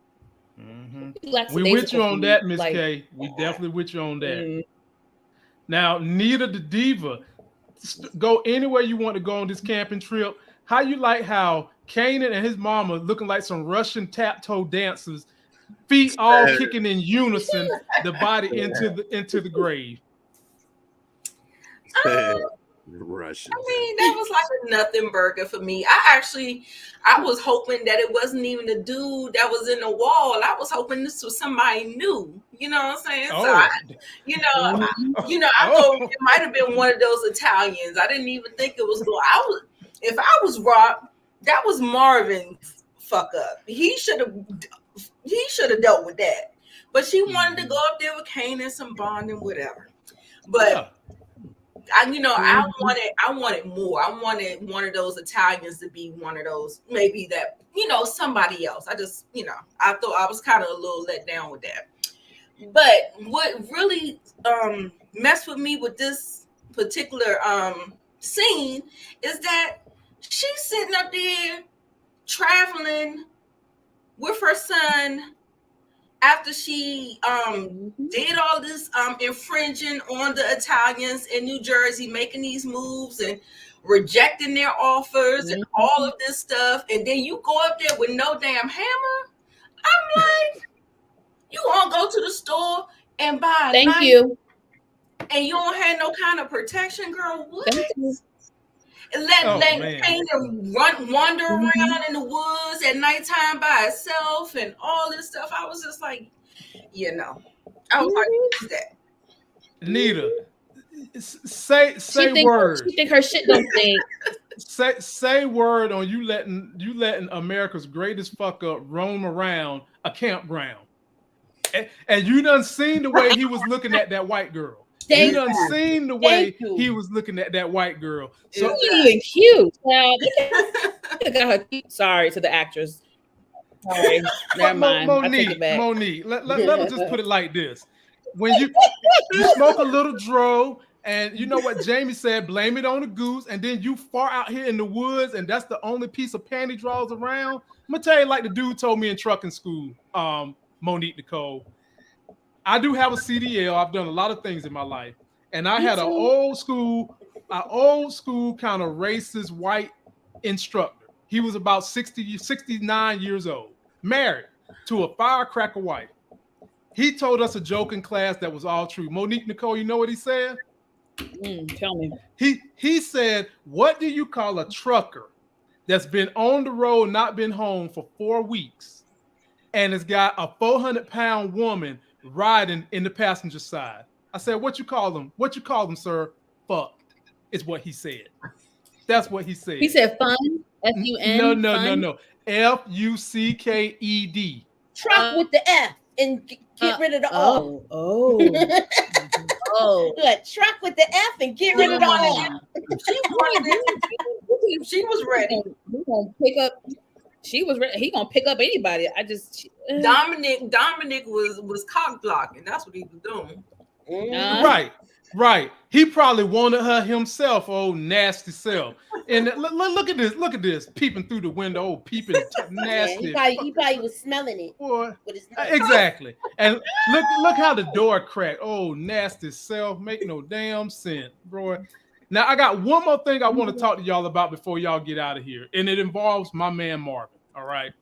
We with you on that, Miss K. We definitely with you on that. Now, Nita the Diva, go anywhere you want to go on this camping trip. How you like how Kanan and his mama looking like some Russian tap-toe dancers, feet all kicking in unison, the body into the grave. Russian. I mean, that was like a nothing burger for me. I was hoping that it wasn't even a dude that was in the wall. I was hoping this was somebody new. You know what I'm saying? So I thought it might have been one of those Italians. I didn't even think it was. If I was Rock, that was Marvin's fuck up. He should have dealt with that. But she wanted to go up there with Kanan, some bonding, whatever. But. I wanted more. I wanted one of those Italians to be one of those, maybe that, somebody else. I just, I thought I was kind of a little let down with that. But what really messed with me with this particular scene is that she's sitting up there traveling with her son after she did all this infringing on the Italians in New Jersey, making these moves and rejecting their offers and all of this stuff, and then you go up there with no damn hammer. I'm like, you want to go to the store and buy a knife, you, and you don't have no kind of protection, girl. What? And let Kanan wander around in the woods at nighttime by itself and all this stuff. I was just like, I was like, what's that? Nita, say word. She think her shit don't stink. Say word on you letting America's greatest fuck up roam around a campground, and you done seen the way he was looking at that white girl. You done seen the way he was looking at that white girl. So even cute. Now, sorry to the actress. Sorry, never mind. Monique, let me just put it like this: when you smoke a little dro, and you know what Jamie said, blame it on the goose, and then you far out here in the woods, and that's the only piece of panty draws around. I'm gonna tell you, like the dude told me in trucking school, Monique Nicole. I do have a CDL. I've done a lot of things in my life. And I had an old school kind of racist white instructor. He was about 69 years old, married to a firecracker wife. He told us a joke in class that was all true. Monique Nicole, you know what he said? Tell me. He said, what do you call a trucker that's been on the road, not been home for 4 weeks, and has got a 400-pound woman riding in the passenger side? I said, what you call them? What you call them, sir? Fucked is what he said. That's what he said. He said fun. F-U-N. No. F-U-C-K-E-D. Truck with the F and get rid of the O. Good. Truck with the F and get rid of the O. She was ready. He gonna pick up. She was ready. He gonna pick up anybody. Dominic was cock blocking. That's what he was doing. Right. He probably wanted her himself, old nasty self. And look at this, peeping through the window, peeping nasty. Yeah, he probably was smelling it. Boy, exactly. And look how the door cracked. Oh, nasty self, make no damn sense, bro. Now I got one more thing I want to talk to y'all about before y'all get out of here, and it involves my man Marvin. All right,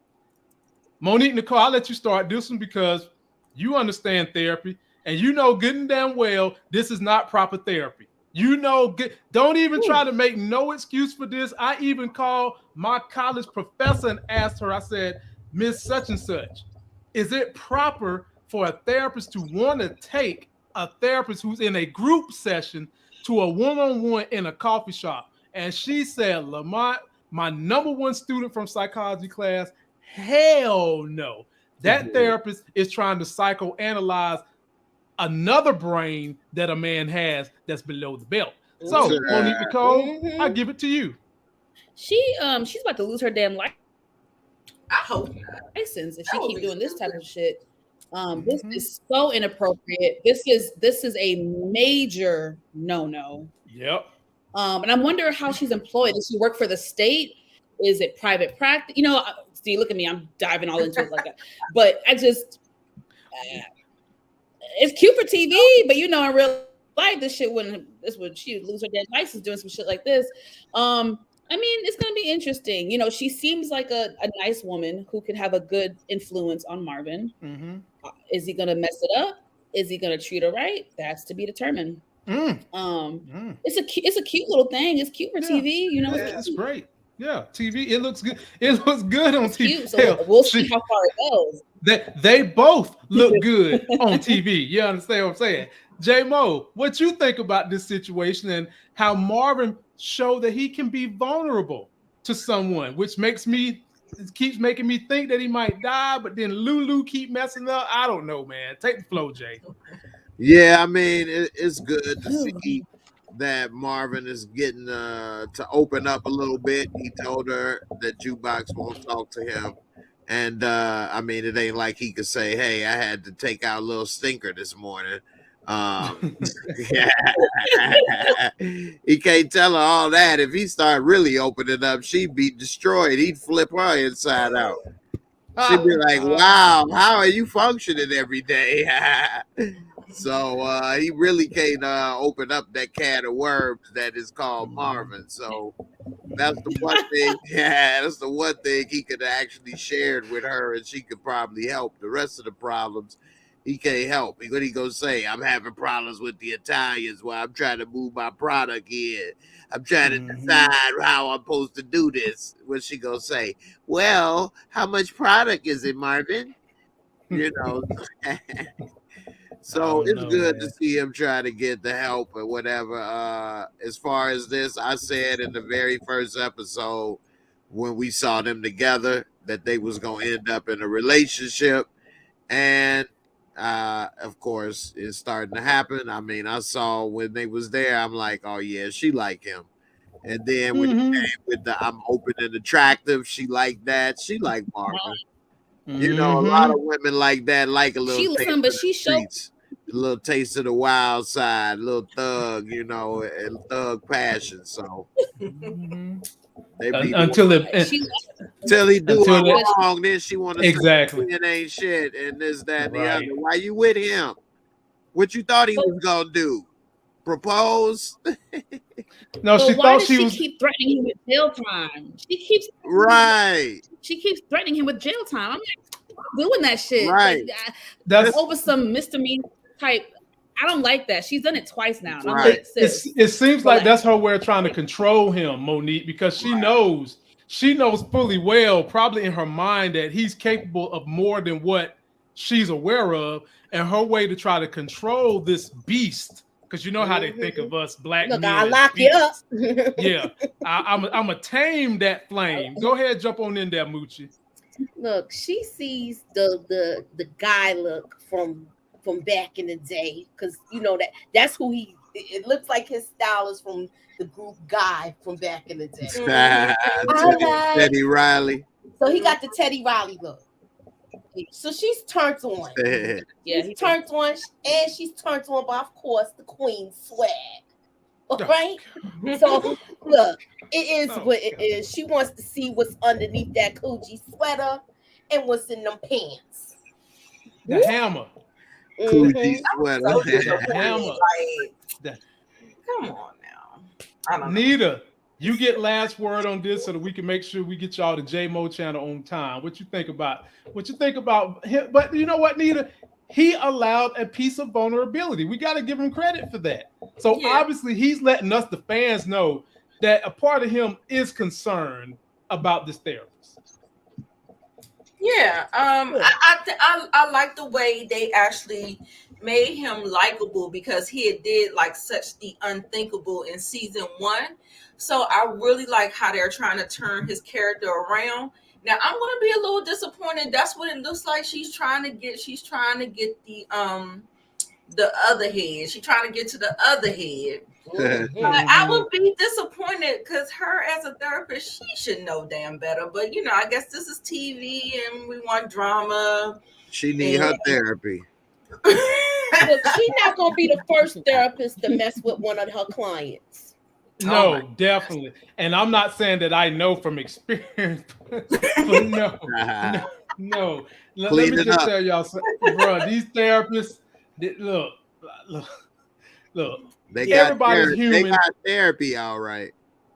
Monique Nicole, I'll let you start this one because you understand therapy. And you know good and damn well this is not proper therapy. You know, don't even try to make no excuse for this. I even called my college professor and asked her, I said, Miss such and such, is it proper for a therapist to want to take a therapist who's in a group session to a one-on-one in a coffee shop? And she said, Lamont, my number one student from psychology class, hell no. That therapist is trying to psychoanalyze another brain that a man has that's below the belt. So, Monique Nicole, I give it to you. She's about to lose her damn life. I hope not. License if she keep doing this type of shit. This is so inappropriate. This is a major no-no. Yep. And I wonder how she's employed. Does she work for the state? Is it private practice? You know, see, look at me. I'm diving all into it like that. But I just, it's cute for TV, but you know, in real life, she would lose her damn license doing some shit like this. I mean, it's going to be interesting. You know, she seems like a nice woman who could have a good influence on Marvin. Is he going to mess it up? Is he going to treat her right? That's to be determined. It's a cute little thing. It's cute for TV. You know, it's great. Yeah, TV. It looks good. It looks good on TV. Cute, so we'll see how far it goes. They both look good on TV. You understand what I'm saying? J-Mo, what you think about this situation and how Marvin showed that he can be vulnerable to someone, which keeps making me think that he might die, but then Lulu keep messing up. I don't know, man. Take the flow, Jay. Yeah, I mean, it's good to see that Marvin is getting to open up a little bit. He told her that Jukebox won't talk to him. And I mean, it ain't like he could say, hey, I had to take out a little stinker this morning. He can't tell her all that. If he started really opening up, she'd be destroyed. He'd flip her inside out. She'd be like, wow, how are you functioning every day? So he really can't open up that can of worms that is called Marvin. So that's the one thing. Yeah, that's the one thing he could have actually shared with her, and she could probably help. The rest of the problems, he can't help. What he gonna say? I'm having problems with the Italians while I'm trying to move my product in. I'm trying to decide how I'm supposed to do this. What's she gonna say? Well, how much product is it, Marvin? You know. So it's good to see him try to get the help or whatever. As far as this, I said in the very first episode when we saw them together that they was gonna end up in a relationship, and of course it's starting to happen. I mean, I saw when they was there, I'm like, oh yeah, she like him. And then when he came with the I'm open and attractive, she like that. She like Marvin. You know, a lot of women like that, like a little. She listen, but she showed a little taste of the wild side, a little thug, you know, and thug passion. So they be until he do her wrong, then she want to exactly say it ain't shit and this, that, and the other. Why you with him? What you thought he was gonna do? Propose? No, she thought she was. Keep threatening him with jail time. She keeps She keeps threatening him with jail time. I'm like, doing that shit. Right. That's over some misdemeanor type. I don't like that. She's done it twice now. Right. I'm like, it seems like that's her way of trying to control him, Monique, because she knows fully well, probably in her mind, that he's capable of more than what she's aware of, and her way to try to control this beast. Because you know how they think of us black men. I'll lock you up. Yeah, I'm a tame that flame. Go ahead, jump on in there, Moochie. Look, she sees the guy look from back in the day, because you know that's who he. It looks like his style is from the group Guy from back in the day. Teddy Riley. So he got the Teddy Riley look. So she's turned on. He's turned on, and she's turned on by, of course, the Queen swag. All right? So, look, it is what it is. She wants to see what's underneath that Coochie sweater and what's in them pants. The hammer. Coochie sweater. The hammer. Come on now. I don't know. Nita, you get last word on this so that we can make sure we get y'all the J-Mo channel on time. What you think about him? But you know what, Nita? he allowed a piece of vulnerability. We got to give him credit for that. So obviously he's letting us, the fans, know that a part of him is concerned about this therapist. Yeah, I like the way they actually made him likable because he did like such the unthinkable in season 1. So I really like how they're trying to turn his character around. Now I'm gonna be a little disappointed. That's what it looks like. She's trying to get the other head. She's trying to get to the other head. I would be disappointed because her as a therapist, she should know damn better. But I guess this is TV and we want drama. She need her therapy. Look, she's not gonna be the first therapist to mess with one of her clients. No, definitely. And I'm not saying that I know from experience, but no. Let me just tell y'all something, bro. These therapists, look. Everybody's human. They got therapy, all right.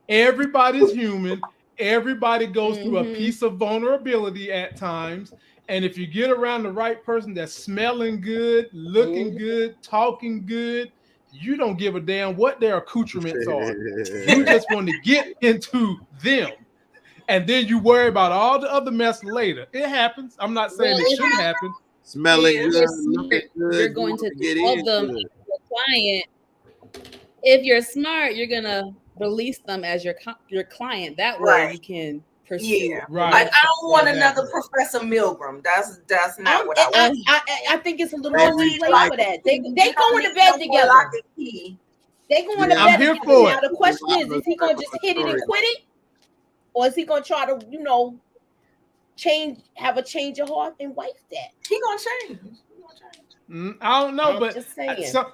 Everybody's human. Everybody goes through a piece of vulnerability at times. And if you get around the right person that's smelling good, looking good, talking good, you don't give a damn what their accoutrements are. You just want to get into them. And then you worry about all the other mess later. It happens. I'm not saying it shouldn't happen. Smelling good, looking good. You're going to tell them, your client, if you're smart, you're going to release them as your client. That way you can pursue. Yeah, right. Like, I don't want another Professor Milgram. That's not what I want. I think it's a little more late for that. They going to bed together. They going to bed together. Now the question is he going to just hit it and quit it, or is he going to try to have a change of heart and wife that? He going to change. I don't know, but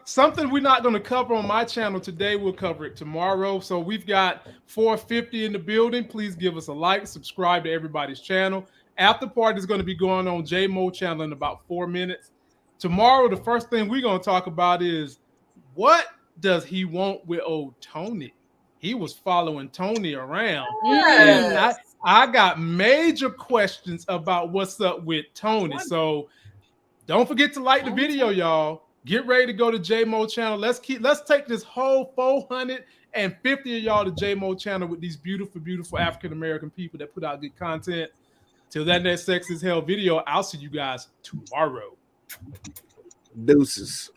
something we're not going to cover on my channel today, we'll cover it tomorrow. So we've got 450 in the building. Please give us a like, subscribe to everybody's channel. After party is going to be going on J-Mo channel in about 4 minutes. Tomorrow, the first thing we're going to talk about is what does he want with old Tony? He was following Tony around. And I got major questions about what's up with Tony. So don't forget to like the video, y'all. Get ready to go to J-Mo channel. Let's take this whole 450 of y'all to J-Mo channel with these beautiful, beautiful African-American people that put out good content. Till that next Sex is Hell video, I'll see you guys tomorrow. Deuces.